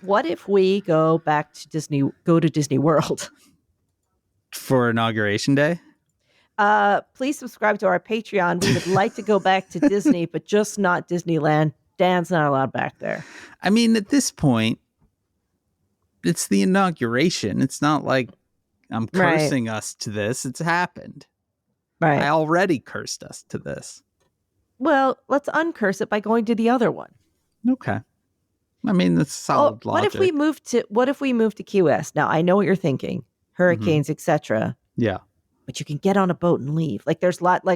What if we go to Disney World? For Inauguration Day? Please subscribe to our Patreon. We would like to go back to Disney, but just not Disneyland. Dan's not allowed back there. I mean, at this point, it's the inauguration. It's not like I'm cursing us to this. It's happened. Right. I already cursed us to this. Well, let's uncurse it by going to the other one. Okay. I mean, that's solid logic. What if we move to Key West? Now, I know what you're thinking. Hurricanes, etc. Yeah. But you can get on a boat and leave. Like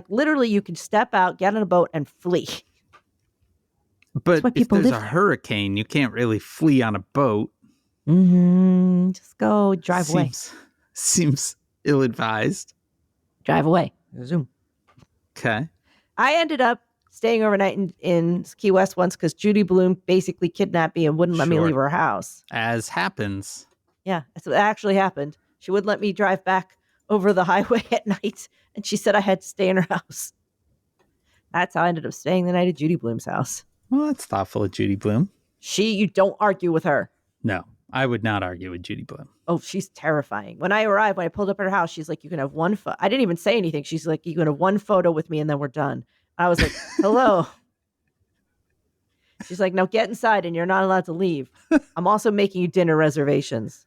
literally you can step out, get on a boat and flee. But why if people there's live a there. hurricane, you can't really flee on a boat. Just go drive away. Seems ill-advised. Drive away. Zoom. Okay. I ended up staying overnight in Key West once because Judy Bloom basically kidnapped me and wouldn't let me Sure. leave her house. As happens. Yeah, that's what actually happened. She wouldn't let me drive back over the highway at night, and she said I had to stay in her house. That's how I ended up staying the night at Judy Bloom's house. Well, that's thoughtful of Judy Bloom. You don't argue with her. No, I would not argue with Judy Bloom. Oh, she's terrifying. When I pulled up at her house, she's like, you can have one photo. I didn't even say anything. She's like, you can have one photo with me and then we're done. I was like, hello. She's like, no, get inside and you're not allowed to leave. I'm also making you dinner reservations.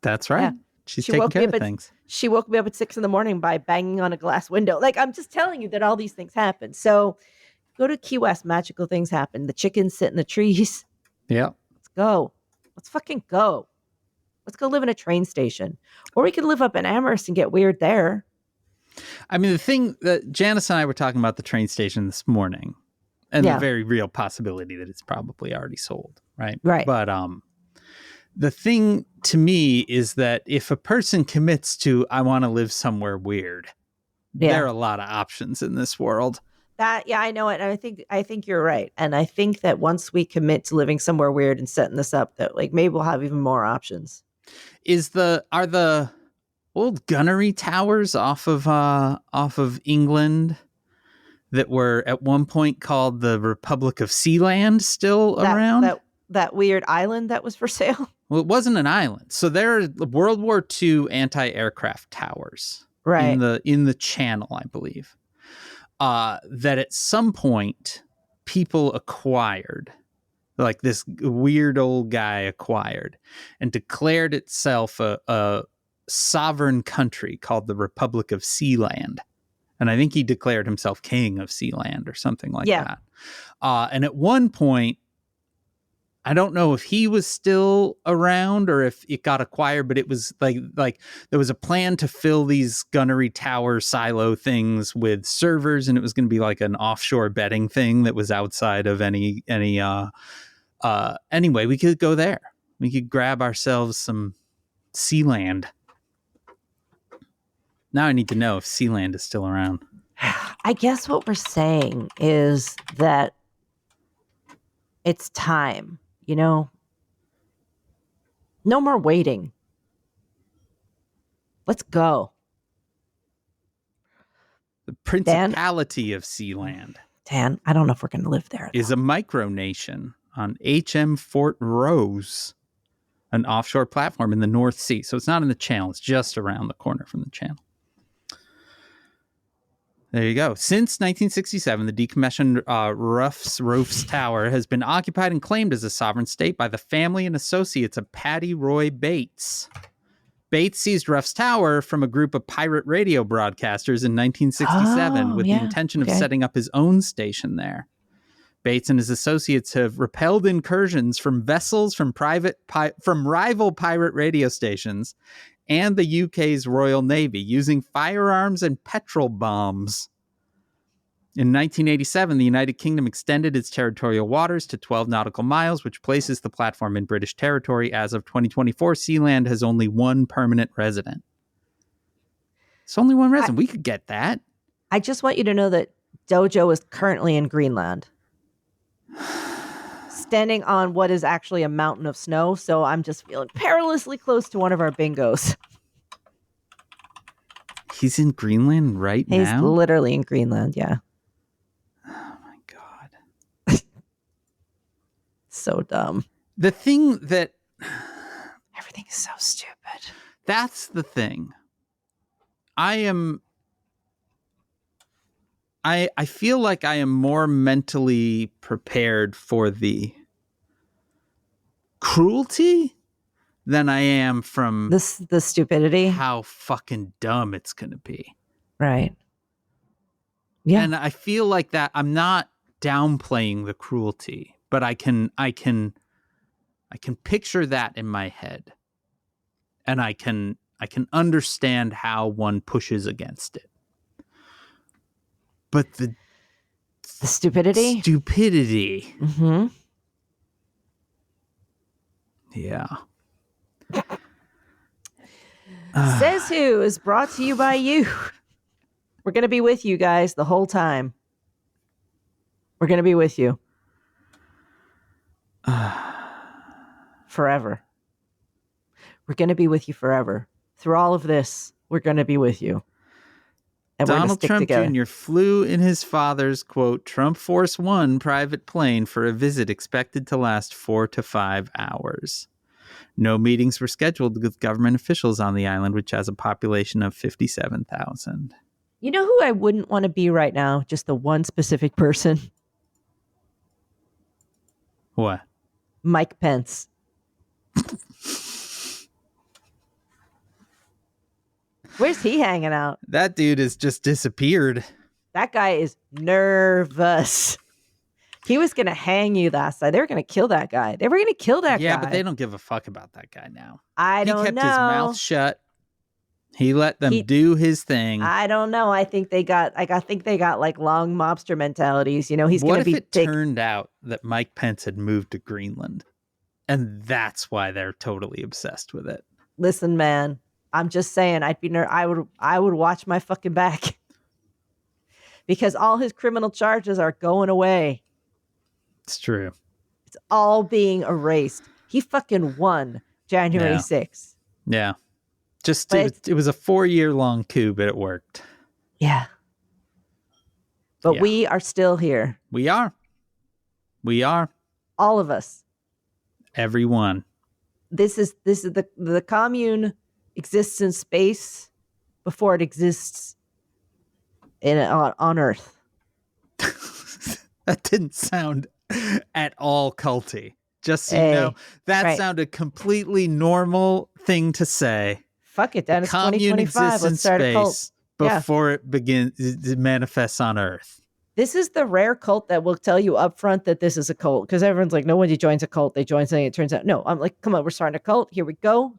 That's right. Yeah. She's She taking woke me care up of things. She woke me up at 6 a.m. by banging on a glass window. Like, I'm just telling you that all these things happen. So go to Key West. Magical things happen. The chickens sit in the trees. Yeah. Let's go. Let's fucking go. Let's go live in a train station. Or we could live up in Amherst and get weird there. I mean, the thing that Janice and I were talking about the train station this morning and the very real possibility that it's probably already sold. Right. Right. But the thing to me is that if a person commits to, I want to live somewhere weird, there are a lot of options in this world. I know it. And I think you're right. And I think that once we commit to living somewhere weird and setting this up, that like maybe we'll have even more options. Are the old gunnery towers off of England that were at one point called the Republic of Sealand still around? That weird island that was for sale? Well, it wasn't an island. So there are World War II anti-aircraft towers in the channel, I believe. That at some point people acquired, like this weird old guy acquired and declared itself a sovereign country called the Republic of Sealand. And I think he declared himself king of Sealand or something like that. And at one point, I don't know if he was still around or if it got acquired, but it was like there was a plan to fill these gunnery tower silo things with servers, and it was going to be like an offshore betting thing that was outside of any anyway, we could go there. We could grab ourselves some Sealand. Now I need to know if Sealand is still around. I guess what we're saying is that it's time, you know? No more waiting. Let's go. The Principality of Sealand. Dan, I don't know if we're going to live there. Is a micronation on HM Fort Rose, an offshore platform in the North Sea. So it's not in the channel. It's just around the corner from the channel. There you go. Since 1967, the decommissioned Rouf's Tower has been occupied and claimed as a sovereign state by the family and associates of Paddy Roy Bates. Bates seized Ruff's Tower from a group of pirate radio broadcasters in 1967 with the intention of setting up his own station there. Bates and his associates have repelled incursions from vessels from rival pirate radio stations and the UK's Royal Navy using firearms and petrol bombs. In 1987, the United Kingdom extended its territorial waters to 12 nautical miles, which places the platform in British territory. As of 2024, Sealand has only one permanent resident. It's only one resident. We could get that. I just want you to know that Dojo is currently in Greenland, standing on what is actually a mountain of snow. So I'm just feeling perilously close to one of our bingos. He's in Greenland now? He's literally in Greenland, yeah. Oh my God. So dumb. The thing that... Everything is so stupid. That's the thing. I feel like I am more mentally prepared for the cruelty than I am from the stupidity. How fucking dumb it's going to be. Right. Yeah. And I feel like that I'm not downplaying the cruelty, but I can picture that in my head. And I can understand how one pushes against it. But the The stupidity. Stupidity. Mm-hmm. Yeah. Says Who is brought to you by you. We're going to be with you guys the whole time. We're going to be with you. Forever. We're going to be with you forever. Through all of this, we're going to be with you. And we're going to Donald stick Trump together. Jr. flew in his father's, quote, Trump Force One private plane for a visit expected to last 4 to 5 hours. No meetings were scheduled with government officials on the island, which has a population of 57,000. You know who I wouldn't want to be right now? Just the one specific person. What? Mike Pence. Where's he hanging out? That dude has just disappeared. That guy is nervous. He was going to hang you last night. They were going to kill that guy. They were going to kill that guy. Yeah, but they don't give a fuck about that guy now. I don't know. He kept his mouth shut. He let them do his thing. I don't know. I think they got like long mobster mentalities. You know, he's going to be. What if it turned out that Mike Pence had moved to Greenland, and that's why they're totally obsessed with it? Listen, man, I'm just saying. I would watch my fucking back because all his criminal charges are going away. It's true. It's all being erased. He fucking won January 6th. Yeah. Just it was a 4-year-long coup, but it worked. Yeah. But we are still here. We are. All of us. Everyone. This is the commune exists in space before it exists on Earth. That didn't sound at all culty. Just so you know, that sounded completely normal thing to say. Fuck it, then it's 2025. Let's start a cult before it manifests on Earth. This is the rare cult that will tell you up front that this is a cult, because everyone's like, no one joins a cult, they join something. It turns out, no. I'm like, come on, we're starting a cult. Here we go.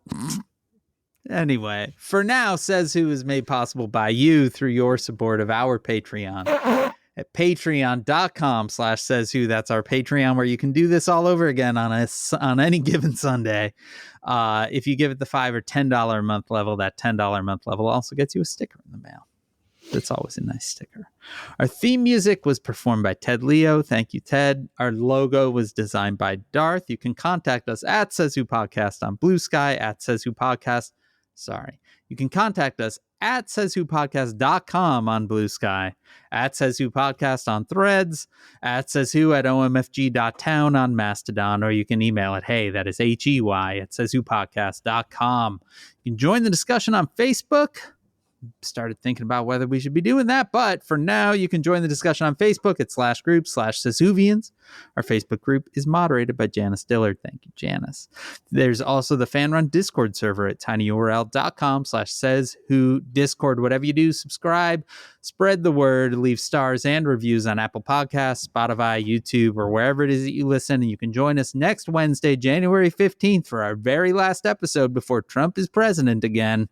Anyway, for now, Says Who is made possible by you through your support of our Patreon. At patreon.com/sayswho. That's our Patreon, where you can do this all over again on any given Sunday. If you give it the $5 or $10 a month level, that $10 a month level also gets you a sticker in the mail. That's always a nice sticker. Our theme music was performed by Ted Leo. Thank you, Ted. Our logo was designed by Darth. You can contact us at Says Who Podcast on Blue Sky, at Says Who Podcast. Sorry. You can contact us at SaysWhovia.com on Blue Sky, at Says Who Podcast on Threads, at Says Who at omfg.town on Mastodon, or you can email it, hey, that is HEY at SaysWhoPodcast.com. You can join the discussion on Facebook. Started thinking about whether we should be doing that, but for now, you can join the discussion on Facebook at /group/SaysWhovians. Our Facebook group is moderated by Janice Dillard. Thank you, Janice. There's also the fan-run Discord server at tinyurl.com/sayswhodiscord. Whatever you do, subscribe, spread the word, leave stars and reviews on Apple Podcasts, Spotify, YouTube, or wherever it is that you listen. And you can join us next Wednesday, January 15th, for our very last episode before Trump is president again.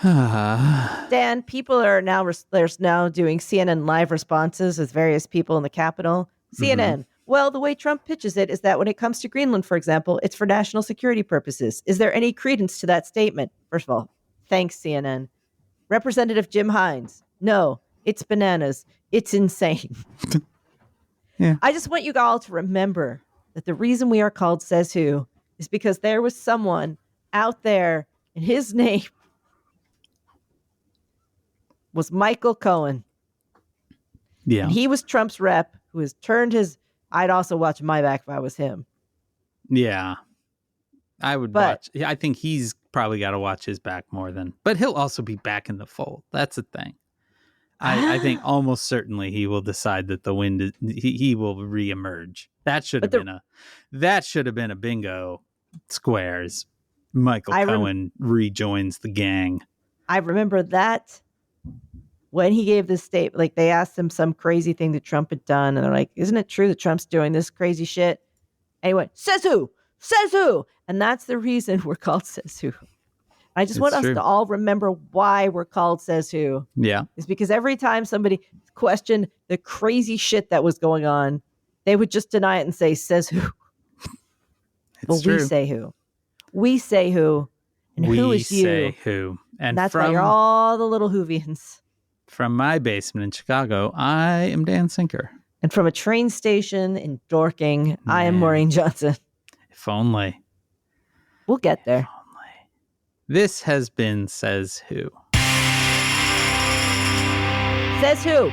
Dan, people are now doing CNN live responses with various people in the Capitol. CNN. Well, the way Trump pitches it is that when it comes to Greenland, for example, it's for national security purposes. Is there any credence to that statement? First of all, thanks, CNN. Representative Jim Hines. No, it's bananas. It's insane. Yeah. I just want you all to remember that the reason we are called Says Who is because there was someone out there, and his name was Michael Cohen. Yeah. And he was Trump's rep who has turned his... I'd also watch my back if I was him. Yeah. I would watch. I think he's probably got to watch his back more than... But he'll also be back in the fold. That's the thing. I think almost certainly he will decide that the wind is... He will reemerge. That should have been a bingo squares. Michael Cohen rejoins the gang. I remember that when he gave this statement, like they asked him some crazy thing that Trump had done. And they're like, isn't it true that Trump's doing this crazy shit? And he went, Says Who? Says Who? And that's the reason we're called Says Who. I just It's want us true. to all remember why we're called Says Who. Yeah. It's because every time somebody questioned the crazy shit that was going on, they would just deny it and say, Says Who? It's But true. we say who. We say who. And who We is you? say who. And that's why you're all the little Whovians. From my basement in Chicago, I am Dan Sinker. And from a train station in Dorking, I am Man. Maureen Johnson. If only. We'll get there. This has been Says Who. Says Who?